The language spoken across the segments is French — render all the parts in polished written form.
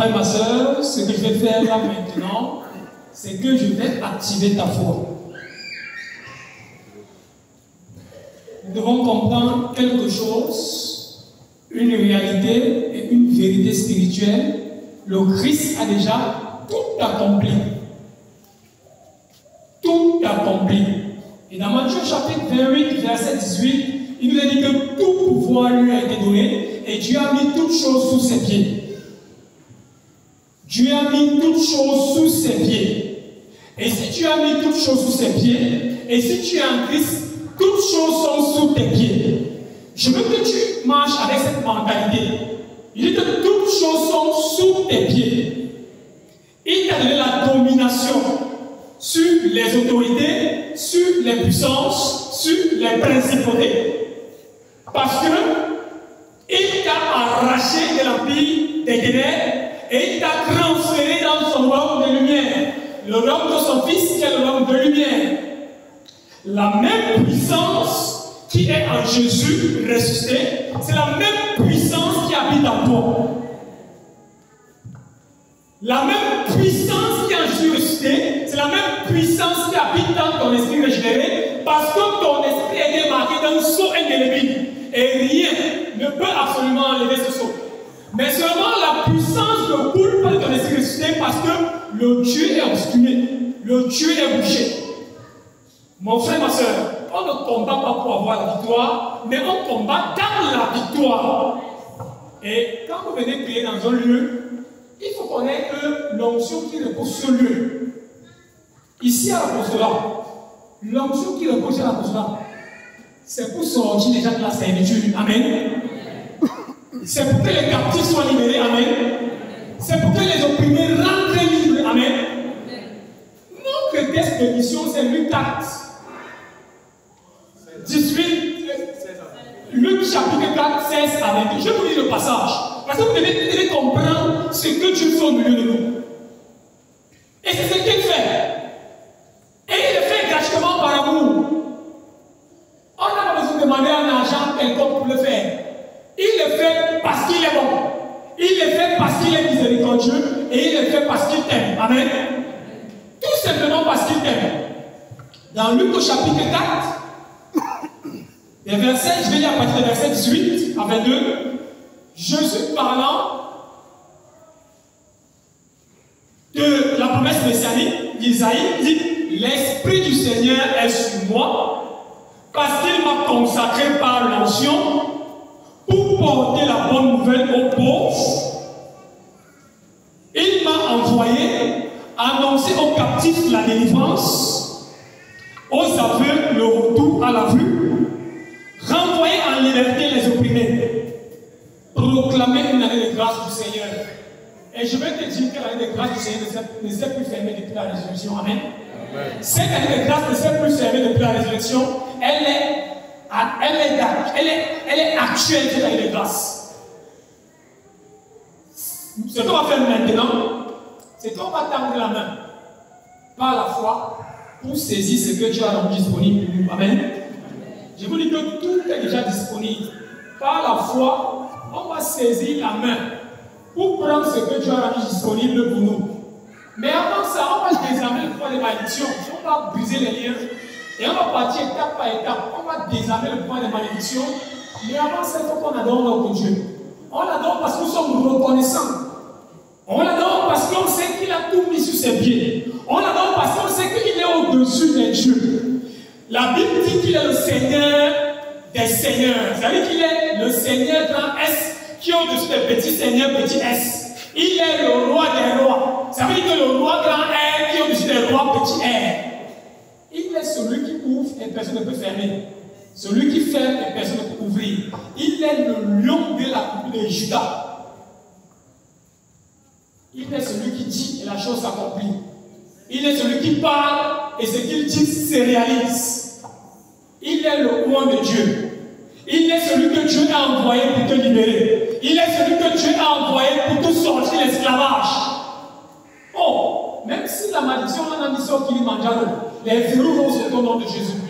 frère, ma soeur, ce que je vais faire là maintenant, c'est que je vais activer ta foi. Nous devons comprendre quelque chose, une réalité et une vérité spirituelle. Le Christ a déjà tout accompli. Tout accompli. Et dans Matthieu chapitre 28, verset 18, il nous a dit que tout pouvoir lui a été donné et Dieu a mis toutes choses sous ses pieds. Dieu a mis toutes choses sous ses pieds. Et si tu as mis toutes choses sous ses pieds, et si tu es en Christ, toutes choses sont sous tes pieds. Je veux que tu marches avec cette mentalité. Il dit que toutes choses sont sous tes pieds. Il t'a donné la domination sur les autorités, sur les puissances, sur les principautés. Parce que il t'a arraché de l'empire des ténèbres et il t'a transféré dans son royaume de lumière. Le royaume de son Fils qui est le royaume de lumière. La même puissance qui est en Jésus ressuscité, c'est la même puissance qui habite en toi. La même puissance qui est en Jésus ressuscité, c'est la même puissance qui habite dans ton esprit régénéré, parce que ton esprit a été marqué d'un sceau indélébile. Et rien ne peut absolument enlever ce sceau. Mais seulement la puissance ne coule pas de ton esprit ressuscité parce que le Dieu est obscuré, le Dieu est bouché. Mon frère, ma soeur, on ne combat pas pour avoir la victoire, mais on combat dans la victoire. Et quand vous venez prier dans un lieu, il faut connaître l'onction qui repose sur le lieu. Ici à l'apostolat, l'onction qui repose sur l'apostolat, c'est pour sortir les gens de la servitude. Amen. C'est pour que les captifs soient libérés. Amen. C'est pour que les opprimés rentrent libres. Amen. Notre texte de mission, c'est Luc 4. 18, Luc chapitre 4, 16 à 22. Je vous lis le passage. Parce que vous devez comprendre ce que Dieu fait au milieu de nous. Et c'est ce qu'il fait. Et il le fait gratuitement par amour. On n'a pas besoin de demander un argent quelconque pour le faire. Il le fait parce qu'il est bon. Il le fait parce qu'il est miséricordieux. Et il le fait parce qu'il t'aime. Amen. Tout simplement parce qu'il t'aime. Dans Luc au chapitre 4, les versets, je vais lire à partir du verset 18 à 22. Jésus parlant de la promesse messianique d'Isaïe dit: l'Esprit du Seigneur est sur moi parce qu'il m'a consacré par l'onction pour porter la bonne nouvelle aux pauvres. Il m'a envoyé annoncer aux captifs la délivrance, aux aveugles le retour à la vue, renvoyer en liberté les opprimés, proclamer une année de grâce du Seigneur. Et je vais te dire que l'année de grâce du Seigneur ne s'est plus fermée depuis la résurrection. Amen. Amen. Cette année de grâce ne s'est plus fermée depuis la résurrection. Elle est actuelle, cette année de grâce. Ce qu'on va faire maintenant, c'est qu'on va tendre la main par la foi pour saisir ce que Dieu a rendu disponible pour nous. Amen. Je vous dis que tout est déjà disponible. Par la foi, on va saisir la main pour prendre ce que Dieu a rendu disponible pour nous. Mais avant ça, on va désarmer le point de malédiction. On va briser les liens et on va partir étape par étape. On va désarmer le point de malédiction. Mais avant ça, il faut qu'on adore notre Dieu. On l'adore parce que nous sommes reconnaissants. On l'adore parce qu'on sait qu'il a tout mis sur ses pieds. On l'adore parce qu'on sait qu'il est au-dessus des dieux. La Bible dit qu'il est le Seigneur des seigneurs. C'est-à-dire qu'il est le Seigneur grand S qui est au-dessus des petits seigneurs petit S. Il est le roi des rois. Ça veut dire que le roi grand R qui est au-dessus des rois petit R. Il est celui qui ouvre et personne ne peut fermer. Celui qui ferme et personne ne peut ouvrir. Il est le lion de la tribu de Juda. Il est celui qui dit et la chose s'accomplit. Il est celui qui parle et ce qu'il dit se réalise. Il est le roi de Dieu. Il est celui que Dieu a envoyé pour te libérer. Il est celui que Dieu a envoyé pour te sortir de l'esclavage. Oh, même si la malédiction en a mis sur Kilimanjaro, les verrous vont sauter au nom de Jésus.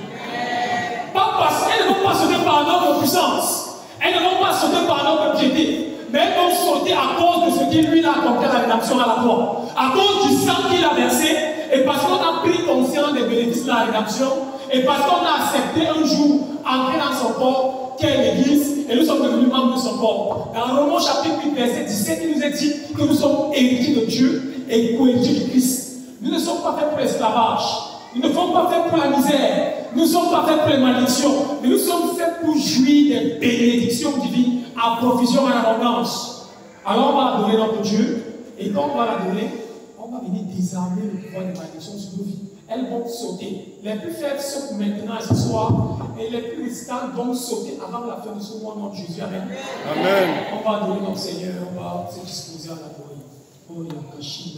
Pas parce qu'elles ne vont pas sauter par notre puissance. Elles ne vont pas sauter par notre piété. mais elles vont sauter à cause de ce qu'il lui a apporté la rédemption à la croix. À cause du sang qu'il a versé, et parce qu'on a pris conscience des bénéfices de la rédemption, et parce qu'on a accepté un jour, entrer dans son corps, qu'est l'Église, et nous sommes devenus membres de son corps. Dans Romains chapitre 8, verset 17, il nous est dit que nous sommes héritiers de Dieu et co-héritiers du Christ. Nous ne sommes pas faits pour l'esclavage. Nous ne sommes pas faits pour la misère. Nous ne sommes pas faits pour les malédictions. Mais nous sommes faits pour jouir des bénédictions divines à provision et en abondance. Alors on va adorer notre Dieu. Et quand on va l'adorer, on va venir désarmer le pouvoir des malédictions sur nos vies. Elles vont sauter. Les plus faibles sautent maintenant et ce soir. Et les plus résistantes vont sauter avant la fin de ce mois. Au nom de Jésus. Amen. Amen. On va adorer notre Seigneur. On va se disposer à l'adorer.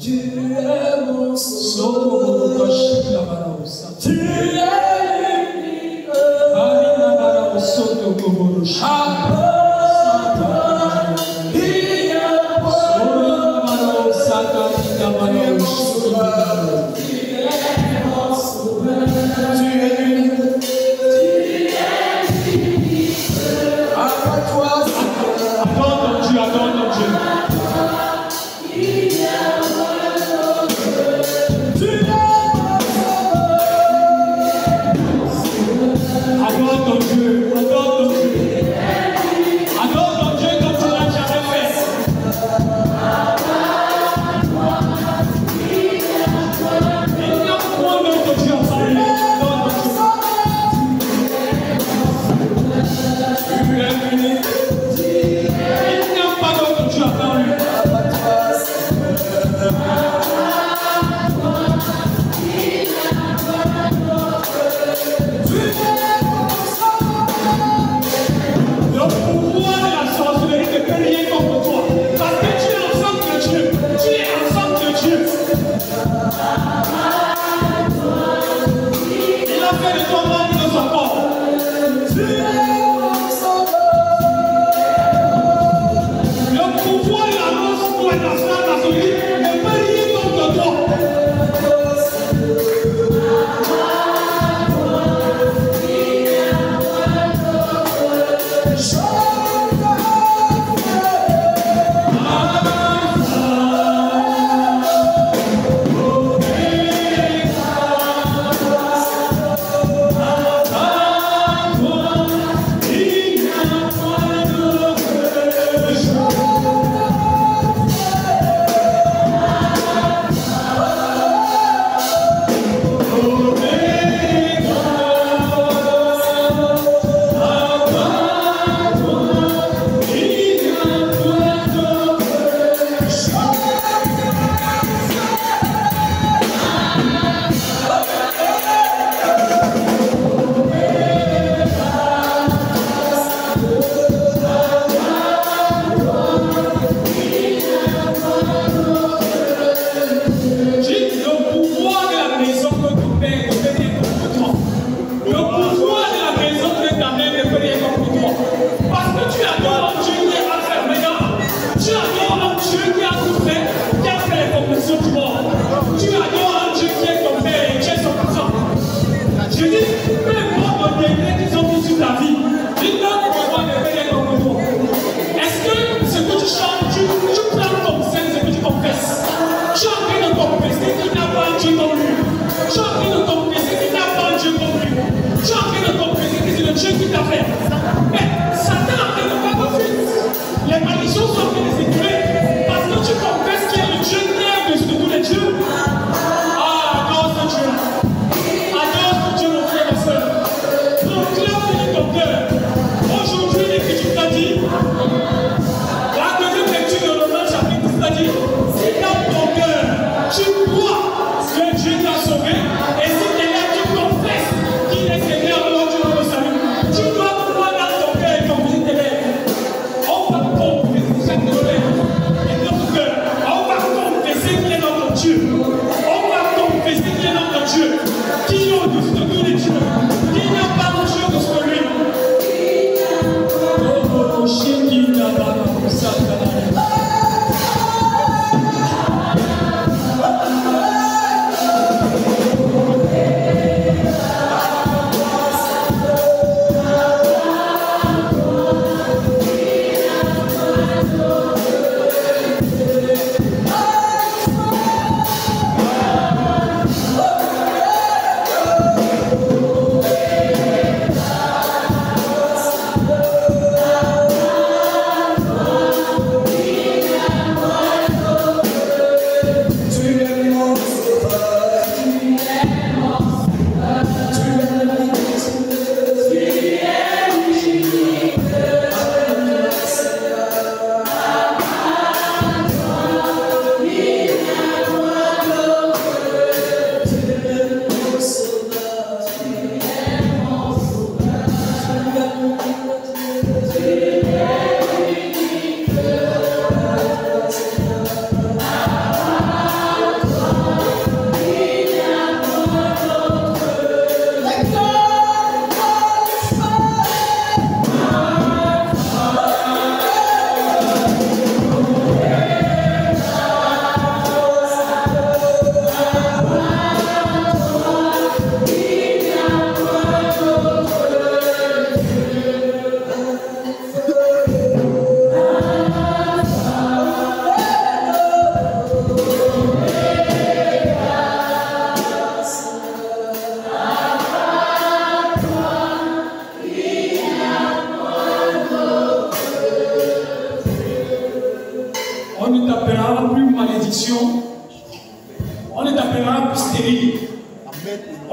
Tu es mon sauveur. Tu es l'unique. Adore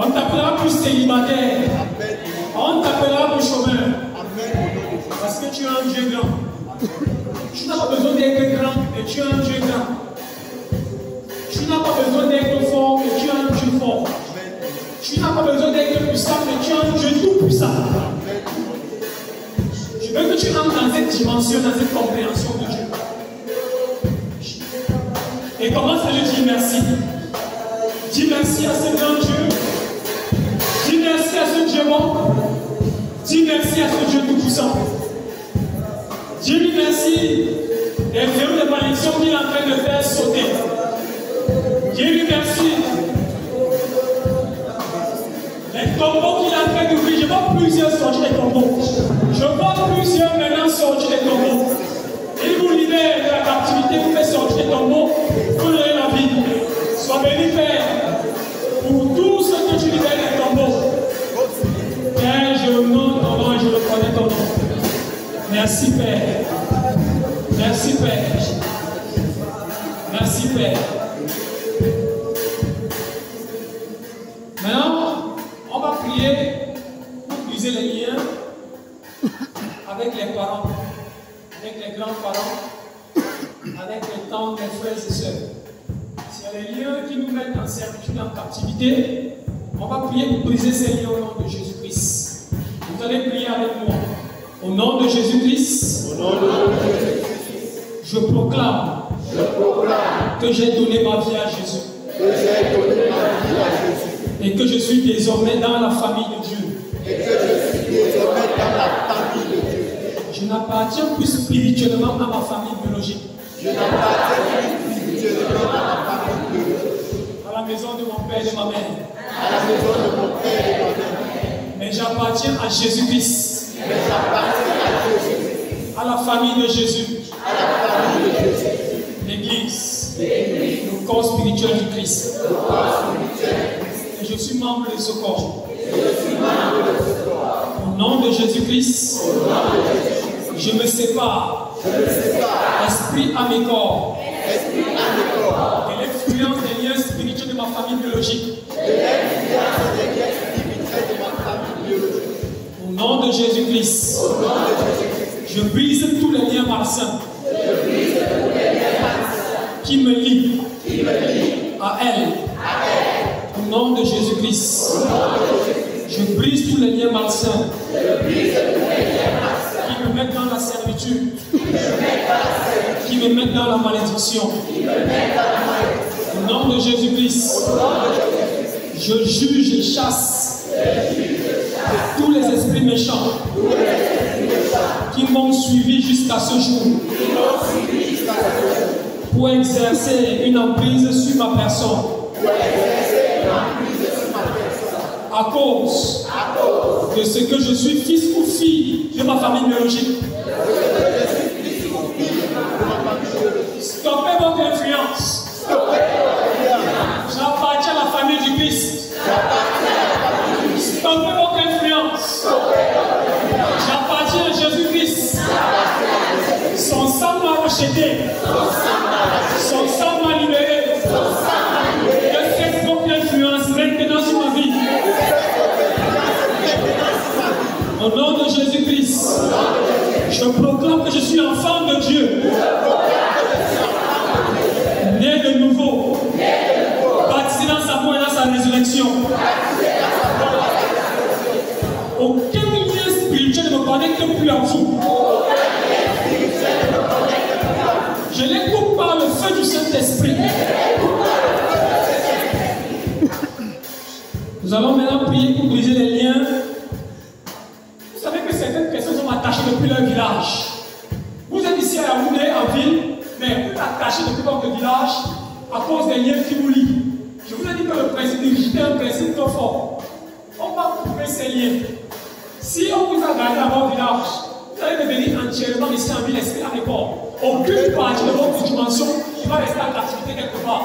On ne t'appellera plus célibataire. On ne t'appellera plus chômeur. Parce que tu es un Dieu grand. Tu n'as pas besoin d'être grand, mais tu es un Dieu grand. Tu n'as pas besoin d'être fort, mais tu es un Dieu fort. Tu n'as pas besoin d'être puissant, mais tu es un Dieu tout puissant. Je veux que tu entres dans cette dimension, dans cette compréhension de Dieu. Et commence à lui dire merci. Dis merci à ce grand Dieu. Dis merci à ce Dieu bon. Dis merci à ce Dieu tout-puissant. Dis-lui merci des verrous de malédiction qu'il est en train de faire sauter. Dis-lui merci. Les tombeaux qu'il est en train d'ouvrir, je vois plusieurs sorties des tombeaux. Je vois plusieurs maintenant sortir des tombeaux. Il vous libère de la captivité, vous fait sortir des tombeaux, vous donnez la vie. Sois béni, Père, pour tout ce que tu libères des tombeaux. Père, je honore ton nom et je reconnais ton nom. Merci, Père. Merci, Père. Merci, Père. Maintenant, on va prier pour briser les liens avec les parents, avec les grands-parents, avec les tantes, les frères et sœurs. S'il y a des liens qui nous mettent en servitude, en captivité, on va prier pour briser ces liens au nom de Jésus-Christ. Vous allez prier avec moi. Au nom de Jésus-Christ, je proclame que j'ai donné ma vie à Jésus. Et que je suis désormais dans la famille de Dieu. Je n'appartiens plus spirituellement à ma famille biologique. À la maison de mon père et de ma mère. Mais j'appartiens à Jésus-Christ. À la famille de Jésus. L'Église. Le corps spirituel du Christ. Et je suis membre de ce corps. Au nom de Jésus-Christ, je me sépare. Esprit à mes corps. Et l'influence des liens spirituels de ma famille biologique. Au nom de Jésus-Christ, je brise tous les liens malsains qui me lient à elle. Au nom de Jésus-Christ, je brise tous les liens malsains qui me mettent dans la servitude, qui me mettent dans la malédiction. Au nom de Jésus-Christ, je juge et chasse tous les esprits méchants qui m'ont suivi jusqu'à ce jour pour exercer une emprise sur ma personne. À cause de ce que je suis fils ou fille de ma famille biologique. Stoppez votre influence. J'appartiens à la famille du Christ. Stoppez votre influence. J'appartiens à Jésus-Christ. Son sang m'a racheté. Son sang m'a libéré. Que cette votre influence maintenant sur ma vie. Au nom de Jésus-Christ, je proclame que je suis enfant de Dieu. Né de nouveau. Baptisé dans sa mort et dans sa résurrection. Aucun lien spirituel ne me connecte plus à vous. Je les coupe par le feu du Saint-Esprit. Nous allons maintenant prier pour briser les liens. Vous savez que certaines personnes sont attachées depuis leur village. Vous êtes ici à Yaoundé, en ville, mais vous êtes attachés depuis votre village à cause des liens qui vous lient. Je vous ai dit que le principe d'unité est un principe trop fort. On va couper ces liens. Si on vous a gardé à votre village, vous allez devenir entièrement ici en ville, esprit à l'école. Aucune partie de votre dimension qui va rester en activité quelque part.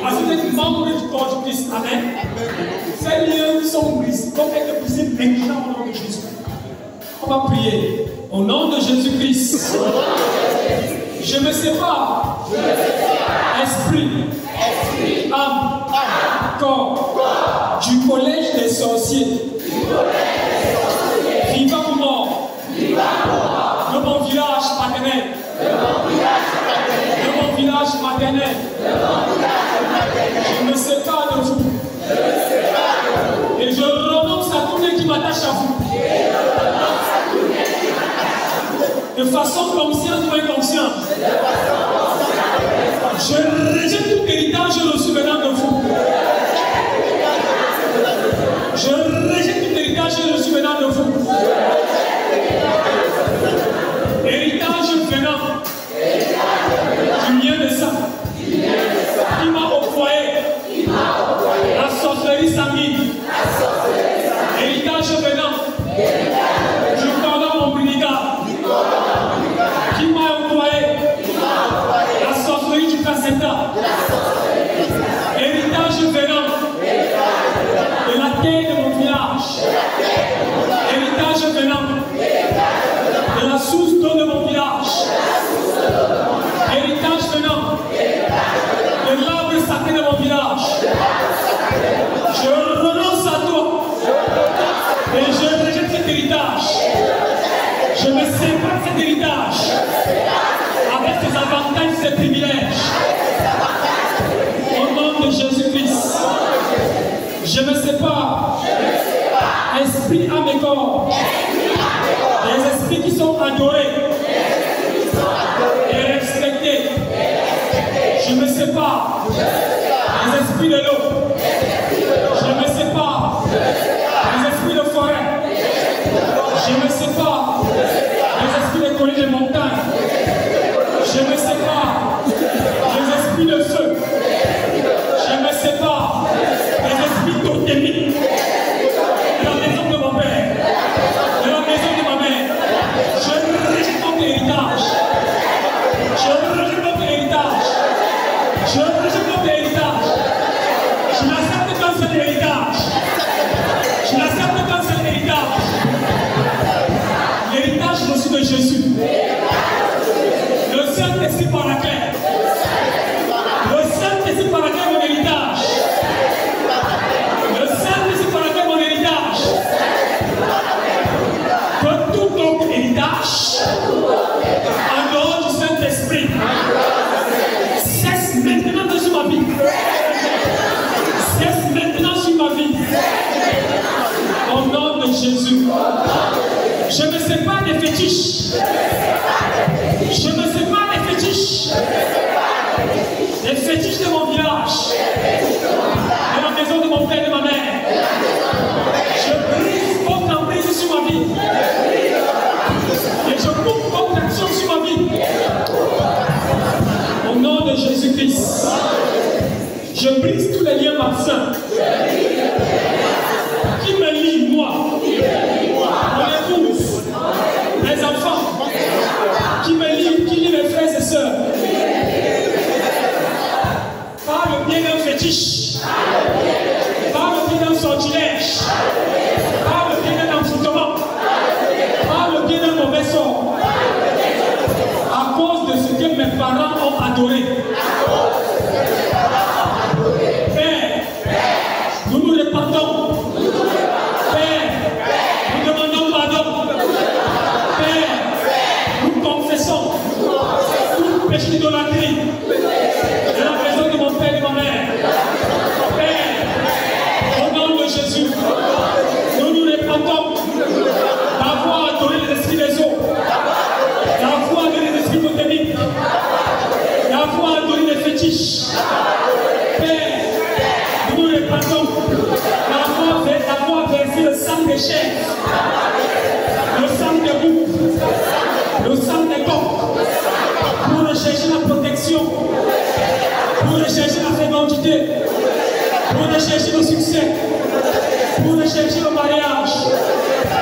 Parce que vous êtes membre du corps du Christ. Amen. Ces liens sont brisés, donc être brisés maintenant au nom de Jésus. On va prier. Au nom de Jésus-Christ, je me sépare. Esprit, âme, corps du collège des sorciers, vivant ou mort, de mon village maternel, de mon village maternel, je me sépare de vous et je renonce à tout ce qui m'attache à vous, de façon consciente ou inconsciente. Je rejette tout héritage reçu venant de vous. Je rejette tout héritage reçu venant de vous. Héritage venant du lien de sang qui m'a octroyé la sorcellerie sanguine. Héritage venant du cordon ombilical qui m'a octroyé la sorcellerie du placenta. Héritage venant de la terre de mon village. Héritage venant de la source d'eau de mon village. Héritage venant de l'arbre sacré de mon village. Je renonce à toi et je rejette cet héritage. Je me sépare de cet héritage avec ses avantages et ses privilèges. Au nom de Jésus-Christ, je me sépare, esprit, âme et corps, des esprits qui sont adorés et respectés. Je me sépare des esprits de l'eau. Je me sépare des esprits de forêt. Je me sépare des esprits de collines de montagne. Je me sépare des esprits de feu. Je me sépare des esprits totémiques de la maison de mon père, de la maison de ma mère. Je rejette mon héritage. Je rejette mon héritage. Je rejette mon héritage. Je n'accepte qu'un seul héritage. Je n'accepte qu'un seul héritage. L'héritage reçu de Jésus. Le Saint-Esprit par la clé. Le Saint-Esprit par la clé mon héritage. Le Saint-Esprit par la clé mon héritage. Que tout autre héritage, en dehors du Saint-Esprit, cesse maintenant sur ma vie. Cesse maintenant sur ma vie. Au nom de Jésus. Je me sépare des fétiches. Je me sépare des fétiches. Des fétiches de mon village. De la maison de mon père et de ma mère. Je brise votre emprise sur ma vie. Et je coupe votre action sur ma vie. Au nom de Jésus-Christ. Je brise tous les liens malsains qui me lient, moi, mon épouse, mes enfants, qui me lient mes frères et sœurs. Par le biais d'un fétiche, par le biais d'un sortilège, par le biais d'un envoûtement, par le biais d'un mauvais sort, à cause de ce que mes parents ont adoré. Père, nous nous répandons. Père, nous demandons pardon. Père, nous confessons tout péché d'idolâtrie de la maison de mon père et de ma mère. Père, au nom de Jésus, nous nous répandons d'avoir adoré les esprits des eaux, d'avoir adoré les esprits totémiques, d'avoir adoré les fétiches. Père, nous nous répandons d'avoir versé le sang des chairs, le sang des boucs, le sang des coqs, pour rechercher la protection, pour rechercher la fécondité, pour rechercher le succès, pour rechercher le mariage.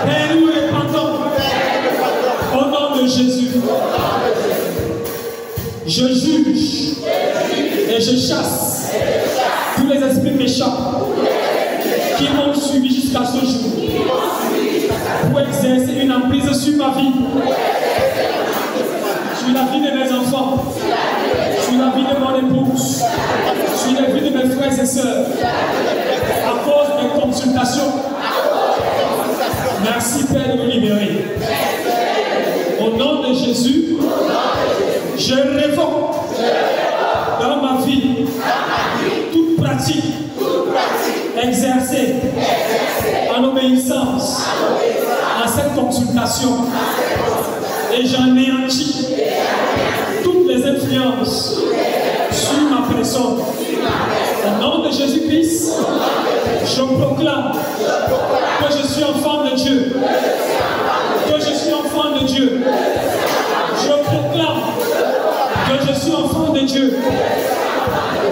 Père, nous nous répandons au nom de Jésus. Je juge et je chasse tous les esprits méchants qui m'ont suivi jusqu'à ce jour pour exercer une emprise sur ma vie, sur la vie de mes enfants, sur la vie de mon épouse, sur la vie de mes frères frères et sœurs. À cause des consultations. Merci Père de nous libérer. Au nom de Jésus, je révoque dans ma vie toute pratique exercée en obéissance à cette consultation. Et j'anéantis toutes les influences sur ma personne. Au nom de Jésus-Christ, je proclame que je suis enfant de Dieu. Que je suis enfant de Dieu. Je proclame que je suis enfant de Dieu.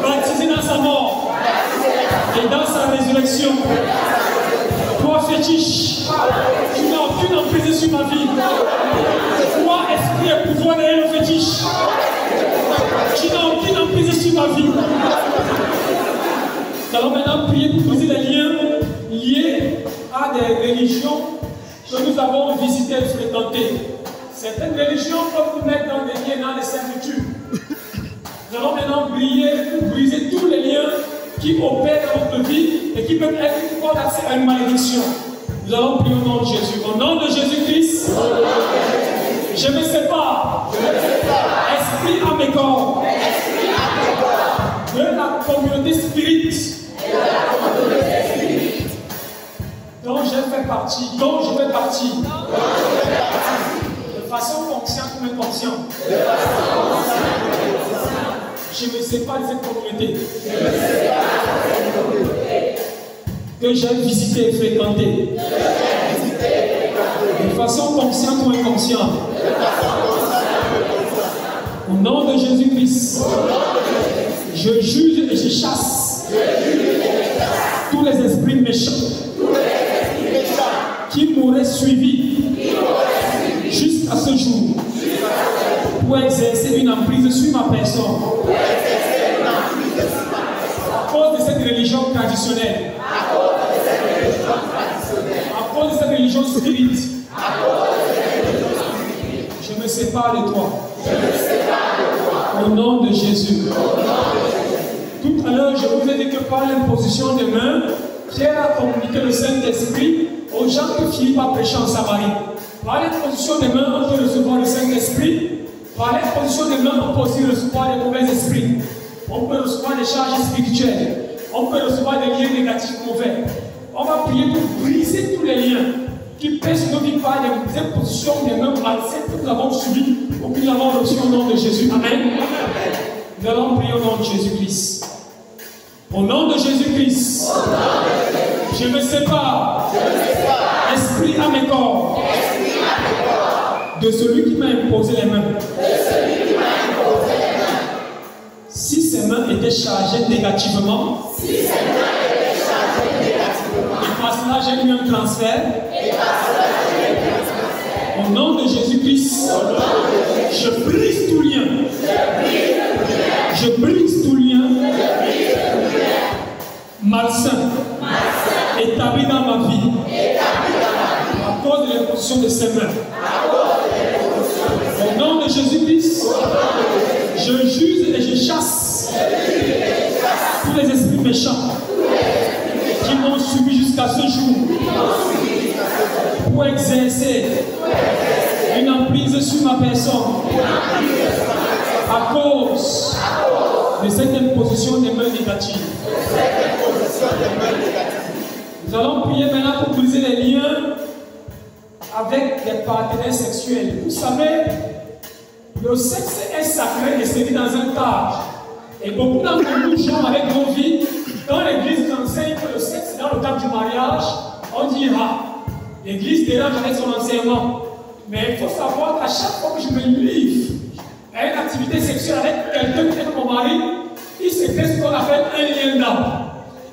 Baptisé dans sa mort et dans sa résurrection. Toi, fétiche, tu n'as aucune emprise sur ma vie. Toi, esprit et pouvoir derrière le fétiche, tu n'as aucune emprise sur ma vie. Nous allons maintenant prier pour briser les liens liés à des religions que nous avons visitées et fréquentées. Certaines religions peuvent nous mettre dans des liens, dans des servitudes. Nous allons maintenant prier pour briser tous les liens qui opèrent dans notre vie et qui peuvent être une porte d'accès à une malédiction. Nous allons prier au nom de Jésus. Au nom de Jésus-Christ, je me sépare, esprit à mes corps, de la communauté spirite dont je fais partie, de façon consciente ou inconsciente. Je me sépare de cette communauté que j'ai visité et fréquenté. De façon consciente ou inconsciente. Au nom de Jésus-Christ, je juge et je chasse tous les esprits méchants qui m'auraient suivi jusqu'à ce jour pour exercer une emprise sur ma personne à cause de cette religion traditionnelle, à cause de cette religion spirite. Je me sépare de toi. Au nom de Jésus. Tout à l'heure, je vous ai dit que par l'imposition des mains, Pierre a communiqué le Saint-Esprit aux gens que Philippe a prêché en Samarie. Par l'imposition des mains, on peut recevoir le Saint-Esprit. Par l'imposition des mains, on peut aussi recevoir les mauvais esprits. On peut recevoir des charges spirituelles. On peut recevoir des liens négatifs mauvais. On va prier pour briser tous les liens qui pèsent nos vies par les impositions des mains malsaines que nous avons subies ou que nous avons reçues au nom de Jésus. Amen. Nous allons prier au nom de Jésus-Christ. Au nom de Jésus-Christ, je me sépare, esprit à mes corps, de celui qui m'a imposé les mains. Si ses mains étaient chargées négativement, et par cela j'ai eu un transfert, au nom de Jésus-Christ, je brise tout lien. Je brise tout lien malsain établi dans ma vie à cause de l'imposition de ses mains. Au nom de Jésus-Christ, je juge et je chasse tous les esprits méchants qui m'ont suivi jusqu'à ce jour pour exercer une emprise sur ma personne à cause de cette imposition des mains négatives. Nous allons prier maintenant pour briser les liens avec des partenaires sexuels. Vous savez, le sexe est sacré et c'est dit dans un cadre. Et beaucoup d'entre nous jouons avec nos vies. Quand l'Église nous enseigne que le sexe est dans le cadre du mariage, on dira, l'Église dérange avec son enseignement. Mais il faut savoir qu'à chaque fois que je me livre à une activité sexuelle avec quelqu'un qui est mon mari, il se crée ce qu'on appelle un lien d'âme.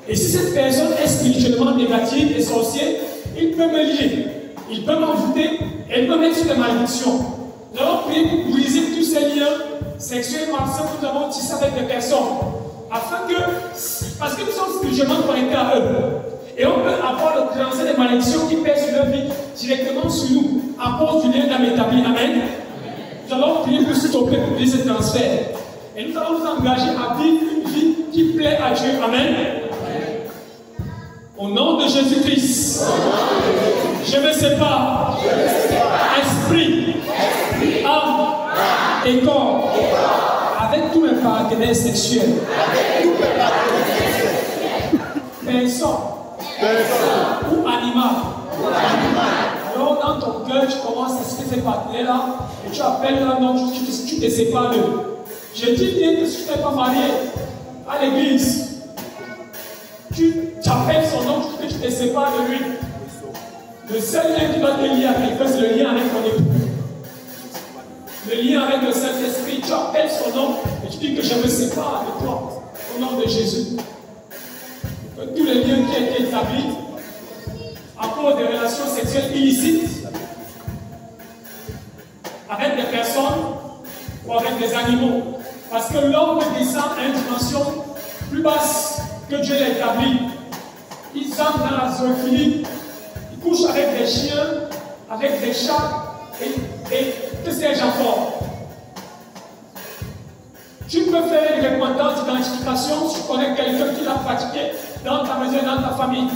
Et si cette personne est spirituellement négative et sorcière, il peut me lier, il peut m'envoûter et il peut mettre sur des malédictions. Nous allons prier pour briser tous ces liens sexuels malsains que nous avons tissés avec des personnes. Afin que, parce que nous sommes spirituellement connectés à eux, et on peut avoir le transfert des malédictions qui pèsent sur leur vie directement sur nous, à cause du lien d'âme établi. Amen. Nous allons prier pour stopper, pour briser ce transfert. Et nous allons nous engager à vivre une vie qui plaît à Dieu. Amen. Au nom de Jésus-Christ, je me sépare, esprit, âme et corps, avec tous mes partenaires sexuels. Personne ou animal. Alors dans ton cœur, tu commences à citer ces partenaires-là et tu appelles leur nom, tu te sépares d'eux. Je dis bien que si tu n'es pas marié à l'église, tu appelles son nom, tu te sépares de lui. Le seul lien qui doit te lier à quelqu'un, c'est le lien avec ton époux. Le lien avec le Saint-Esprit, tu appelles son nom et tu dis que je me sépare de toi au nom de Jésus. Que tous les liens qui ont été établis à cause des relations sexuelles illicites avec des personnes ou avec des animaux. Parce que l'homme descend à une dimension plus basse que Dieu l'a établie. Il entre dans la zoophilie, il couche avec des chiens, avec des chats et que sais-je encore. Tu peux faire une repentance d'identification si tu connais quelqu'un qui l'a pratiqué dans ta maison et dans ta famille.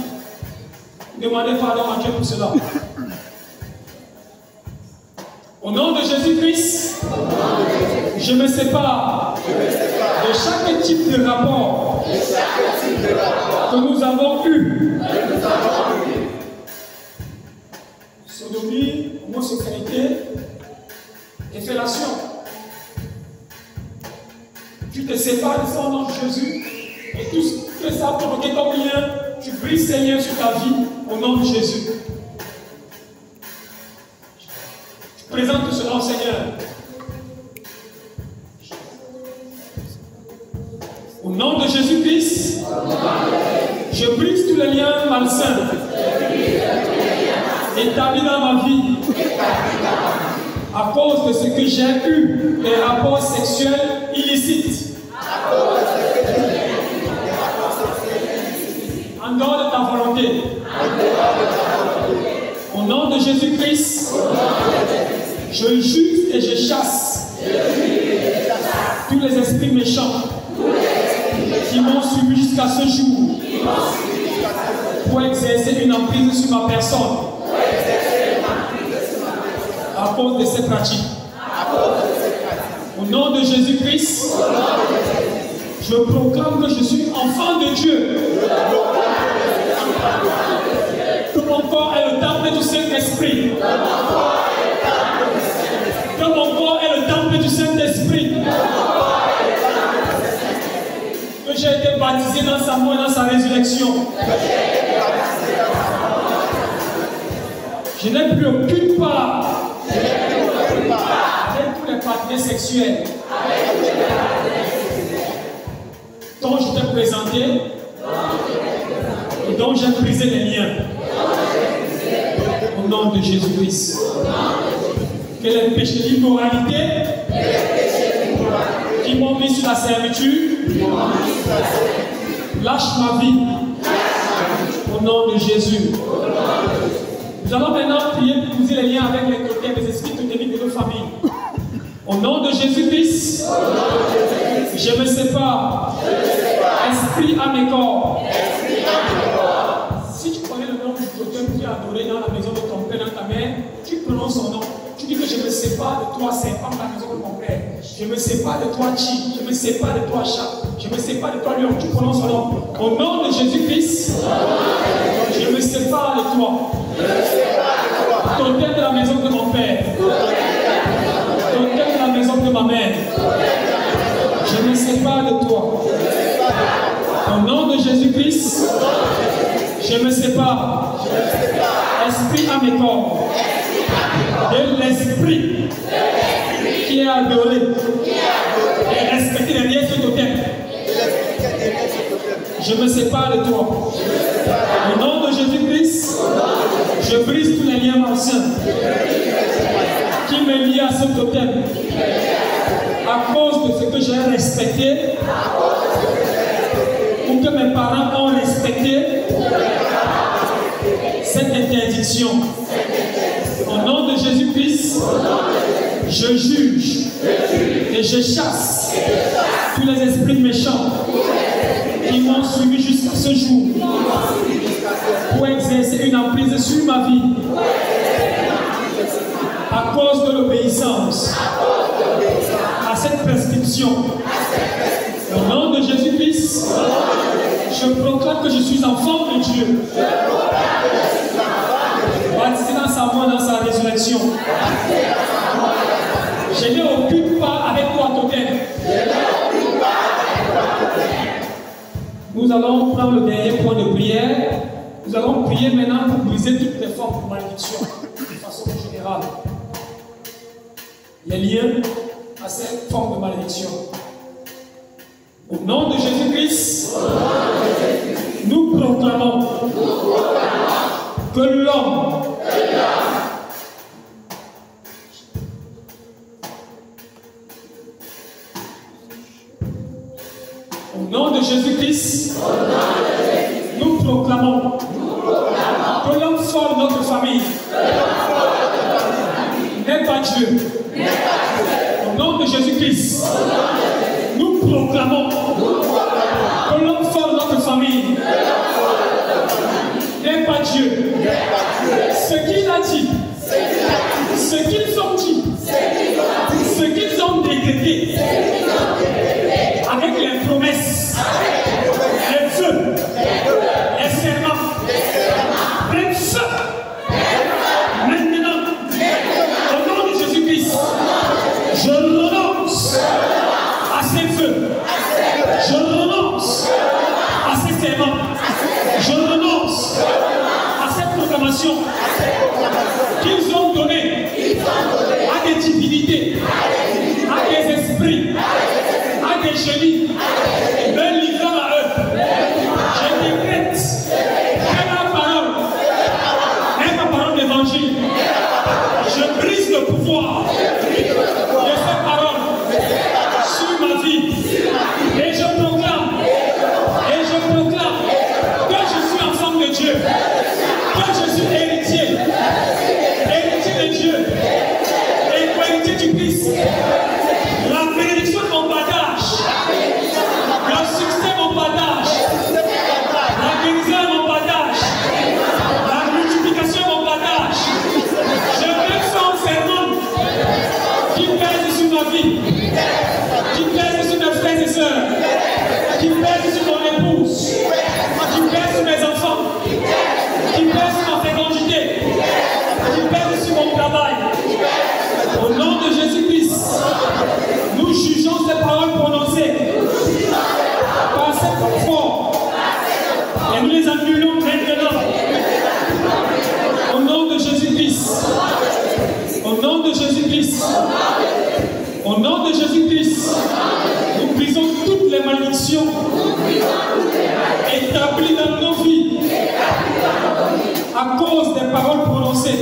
Demandez pardon à Dieu pour cela. Au nom de Jésus-Christ, je me sépare de chaque type de rapport que nous avons eu. Sodomie, homosexualité et fellation. Tu te sépares de ça au nom de Jésus et tout ce que ça a provoqué comme lien, tu brises ces liens sur ta vie au nom de Jésus. Je présente tout cela au Seigneur. Au nom de Jésus-Christ, je brise tous les liens malsains établis dans ma vie à cause de ce que j'ai eu, des rapports sexuels illicites. En dehors de ta volonté. Au nom de Jésus-Christ, je juge et je chasse tous les esprits méchants qui m'ont suivi jusqu'à ce jour pour exercer une emprise sur ma personne à cause de ces pratiques. Au nom de Jésus-Christ, je proclame que je suis enfant de Dieu. Que mon corps est le temple du Saint-Esprit. Que mon corps est le temple du Saint-Esprit. Que j'ai été baptisé dans sa mort et dans sa résurrection. Je n'ai plus aucune part avec tous les partenaires sexuels dont je t'ai présenté et dont j'ai brisé les liens. Au nom de Jésus-Christ. Que les péchés d'immoralité qui m'ont mis sur la servitude lâche ma vie. Au nom de Jésus. Nous allons maintenant prier pour briser les liens avec les totems, les esprits totémiques de nos familles. Au nom de Jésus-Christ, je me sépare. Esprit à mes corps. Si tu connais le nom du totem qui est adoré dans la maison de ton père, dans ta mère, tu prononces son nom. Tu dis que je me sépare de toi, serpent, dans la maison de mon père. Je me sépare de toi, chi. Je me sépare de toi, chat. Je me sépare de toi, lion. Tu prononces son nom. Au nom de Jésus-Christ, je me sépare de toi. Totem de la maison de mon père. Totem de la maison de ma mère. Je me sépare de toi. Au nom de Jésus-Christ, je me sépare. Esprit à mes corps. De l'esprit qui est adoré et respecté derrière ce totem. Je me sépare de toi. Au nom de Jésus-Christ, je brise tous les liens malsains qui me lient à ce totem à cause de ce que j'ai respecté ou que mes parents ont respecté cette interdiction. Au nom de Jésus-Christ, je juge et je chasse tous les esprits méchants qui m'ont suivi jusqu'à ce jour pour exercer une emprise sur ma vie à cause de l'obéissance à cette prescription. Au nom de Jésus-Christ, je proclame que je suis enfant de Dieu, baptisé dans sa mort, dans sa résurrection. Je n'ai aucune part avec toi, totem. Nous allons prendre le dernier point de prière. Nous allons prier maintenant pour briser toutes les formes de malédiction de façon générale. Les liens à cette forme de malédiction. Au nom de Jésus-Christ, nous proclamons que l'homme au nom de Jésus-Christ, nous proclamons que l'homme fort de notre famille n'est pas Dieu. Au nom de Jésus-Christ, nous proclamons que l'homme fort de notre famille n'est pas Dieu. Ce qu'il a dit, ce qu'ils ont dit, ce qu'ils ont décrété, avec les promesses, les vœux, les serments, prennent feu. Maintenant, au nom de Jésus-Christ, je renonce à ces vœux, je renonce à ces serments, je renonce à cette proclamation qu'ils ont donnée à des divinités, à des esprits, à des génies, me livrant à eux. Je décrète que ma parole d'évangile, je brise le pouvoir de cette parole sur ma vie. Et je proclame que je suis enfant de Dieu, que je suis héritier de Dieu, et héritier du Christ. La bénédiction de mon partage, le succès de mon partage, la guérison de mon partage, la multiplication de mon partage. Je mets ça en serment qui pèse sur ma vie, qui pèse sur mes frères et sœurs, qui pèse sur mon épouse, qui pèse sur mes enfants, qui pèse sur ma fécondité, qui pèse sur mon travail. Au nom de Jésus-Christ, nous jugeons ces paroles prononcées par cette foi et nous les annulons maintenant. Au nom de Jésus-Christ, au nom de Jésus-Christ, au nom de Jésus-Christ, nous brisons toutes les malédictions établies dans nos vies à cause des paroles prononcées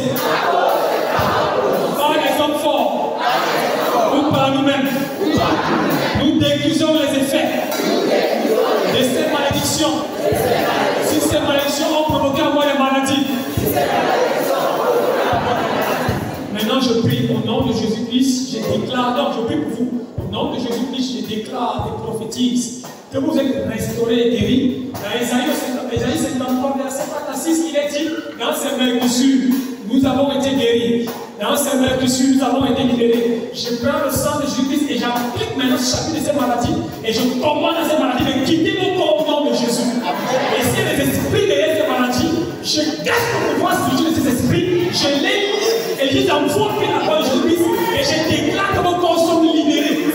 par les hommes forts ou par nous-mêmes. Nous décusons les effets de ces malédictions. Si ces malédictions ont provoqué à moi les maladies, maintenant je prie au nom de Jésus-Christ, je déclare, non, je prie pour vous, au nom de Jésus-Christ, je déclare et prophétise que vous êtes restaurés et guéris. Dans Ésaïe 53, verset 4 à 6, il est dit, dans ces merveilleux, nous avons été guéris. Dans ces merveilleux, nous avons été libérés. Je prends le sang de Jésus-Christ et j'applique maintenant chacune de ces maladies et je commande à ces maladies de quitter mon corps au nom de Jésus. Et s'il y a des esprits derrière ces maladies, je casse le pouvoir spirituel de ces esprits, je les et je t'envoie la parole de Jésus-Christ et je déclare que vos corps sont libérés.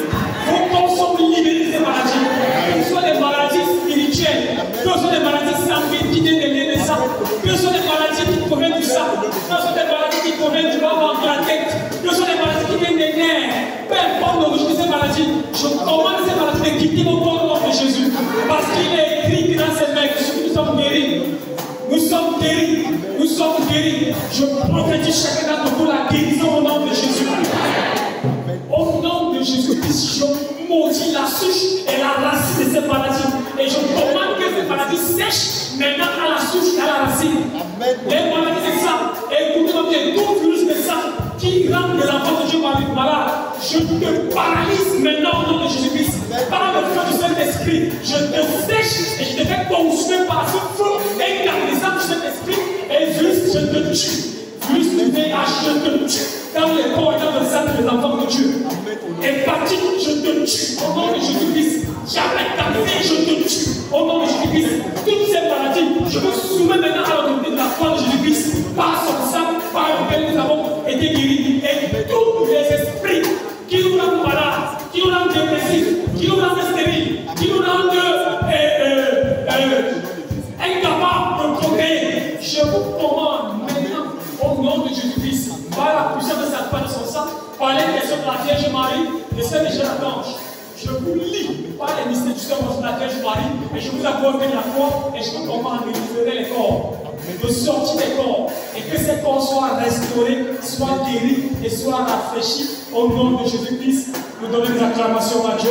Vos corps sont libérés de ces maladies. Que ce soit des maladies spirituelles, que ce soit des maladies sanguines qui viennent de ça, que ce soit des maladies qui proviennent du sang, que ce soit des maladies qui proviennent du ventre de la tête, que ce soit des maladies qui viennent des nerfs, peu importe l'origine de ces maladies, je commande ces maladies de quitter mon corps au nom de Jésus. Parce qu'il est écrit que dans ces mains, nous sommes guéris. Nous sommes guéris. Nous sommes guéris. Je prophétise chacun d'entre vous la guérison au nom de Jésus. Au nom de Jésus-Christ, je maudis la souche et la racine de ces maladies. Et je commande que ces maladies sèchent maintenant à la souche et à la racine. Les maladies de sang, écoutez-moi bien, tout virus de sang qui rend les enfants de Dieu malades, je te paralyse maintenant au nom de Jésus-Christ. Par le feu du Saint-Esprit, je te sèche et je te fais consumer par ce feu incandescent de cet esprit, et juste je te tue. Juste du VIH, je te tue. Dans les corps et dans le sang des enfants de Dieu. Hépatique, je te tue. Au nom de Jésus-Christ. Diabète, cancer, je te tue. Au nom de Jésus-Christ. Toutes ces maladies, je me soumets maintenant à l'autorité de la foi de Jésus-Christ. Par son sang, par lequel nous avons été guéris. Et tous les esprits qui nous rendent malades, qui nous rendent dépressifs, qui nous rendent stériles, qui nous rendent incapables de procréer, je vous commande maintenant, au nom de Jésus-Christ, par la puissance de sa foi de son sang, par l'intercession de la Vierge Marie, de Saint Michel Archange, je vous lis par les mystères du Seigneur de la Vierge Marie, et je vous accorde la foi, et je vous commande de libérer les corps, de sortir des corps, et que ces corps soient restaurés, soient guéris, et soient rafraîchis, au nom de Jésus-Christ. Nous donnons des acclamations à Dieu.